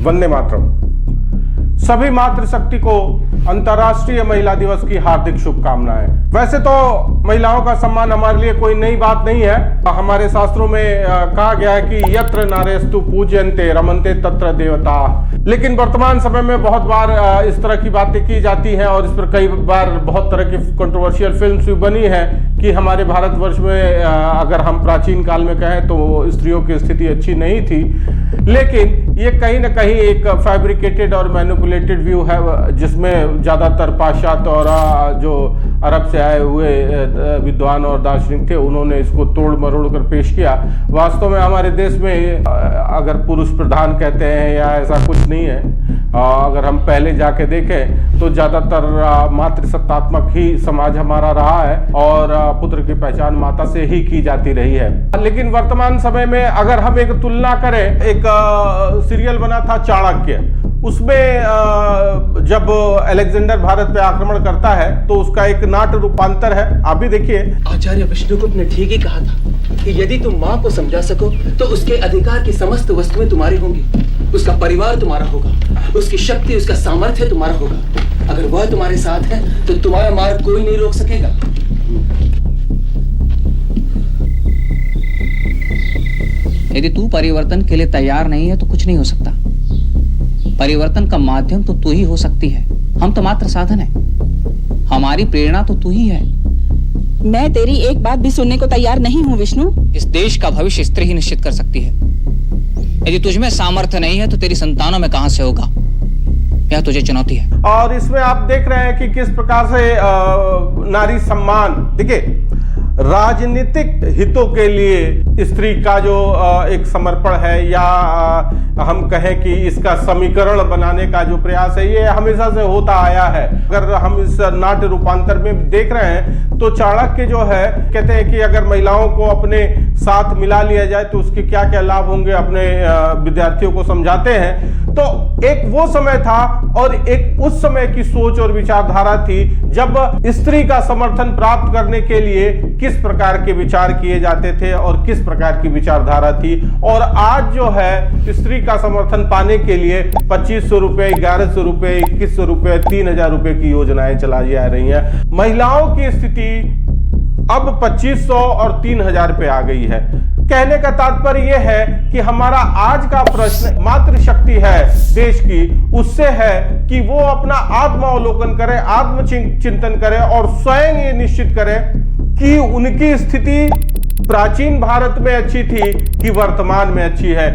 वंदे मातरम। सभी मातृशक्ति को अंतर्राष्ट्रीय महिला दिवस की हार्दिक शुभकामनाएं। वैसे तो महिलाओं का सम्मान हमारे लिए कोई नई बात नहीं है। हमारे शास्त्रों में कहा गया है कि यत्र नारेस्तु पूज्यन्ते रमन्ते तत्र देवता। लेकिन वर्तमान समय में बहुत बार इस तरह की बातें की जाती हैं और इस पर कई बार बहुत तरह की कंट्रोवर्शियल फिल्म्स भी बनी हैं कि हमारे भारतवर्ष में अगर हम प्राचीन काल में कहें तो स्त्रियों की स्थिति अच्छी नहीं थी। लेकिन ये कहीं ना कहीं एक फैब्रिकेटेड और मैनिपुलेटेड व्यू है, जिसमें ज़्यादातर पाश्चात्य और जो अरब से आए हुए विद्वान और दार्शनिक थे उन्होंने इसको तोड़ मरोड़ कर पेश किया। वास्तव में हमारे देश में अगर पुरुष प्रधान कहते हैं या ऐसा कुछ नहीं है। अगर हम पहले जाके देखें तो ज़्यादातर मातृसत्तात्मक ही समाज हमारा रहा है और पुत्र की पहचान माता से ही की जाती रही है। लेकिन वर्तमान समय में अगर हम एक तुलना करें, एक सीरियल बना था चाणक्य, उसमें जब अलेक्जेंडर भारत पे आक्रमण करता है तो उसका एक नाट्य रूपांतर है, आप भी देखिए। आचार्य विष्णुगुप्त ने ठीक ही कहा था कि यदि तुम माँ को समझा सको तो उसके अधिकार की समस्त वस्तुएं तुम्हारी होंगी, उसका परिवार तुम्हारा होगा, उसकी शक्ति, उसका सामर्थ्य तुम्हारा होगा। अगर वह तुम्हारे साथ है तो तुम्हारा मार्ग कोई नहीं रोक सकेगा। यदि तू परिवर्तन के लिए तैयार नहीं है तो कुछ नहीं हो सकता। परिवर्तन का माध्यम तो तू ही हो सकती है, हम तो मात्र साधन है। हमारी प्रेरणा तो तू ही है। मैं तेरी एक बात भी सुनने को तैयार नहीं हूँ विष्णु। इस देश का भविष्य स्त्री ही निश्चित कर सकती है। यदि तुझमें सामर्थ्य नहीं है तो तेरी संतानों में कहां से होगा, यह तुझे चुनौती है। और इसमें आप देख रहे हैं कि किस प्रकार से नारी सम्मान, देखिए राजनीतिक हितों के लिए स्त्री का जो एक समर्पण है या हम कहें कि इसका समीकरण बनाने का जो प्रयास है, ये हमेशा से होता आया है। अगर हम इस नाट्य रूपांतर में देख रहे हैं तो चाणक्य जो है कहते हैं कि अगर महिलाओं को अपने साथ मिला लिया जाए तो उसके क्या क्या लाभ होंगे, अपने विद्यार्थियों को समझाते हैं। तो एक वो समय था और एक उस समय की सोच और विचारधारा थी जब स्त्री का समर्थन प्राप्त करने के लिए किस प्रकार के विचार किए जाते थे और किस प्रकार की विचारधारा थी। और आज जो है स्त्री का समर्थन पाने के लिए 2500 रुपए, 1100 रुपए, 2100 रुपए, 3000 रुपए की योजनाएं चलाई जा रही हैं। महिलाओं की स्थिति अब 2500 और 3000 पे आ गई है। कहने का तात्पर्य यह है कि हमारा आज का प्रश्न मातृशक्ति है देश की, उससे है कि वो अपना आत्मावलोकन करे, आत्मचिंतन करे और स्वयं ये निश्चित करे कि उनकी स्थिति प्राचीन भारत में अच्छी थी कि वर्तमान में अच्छी है।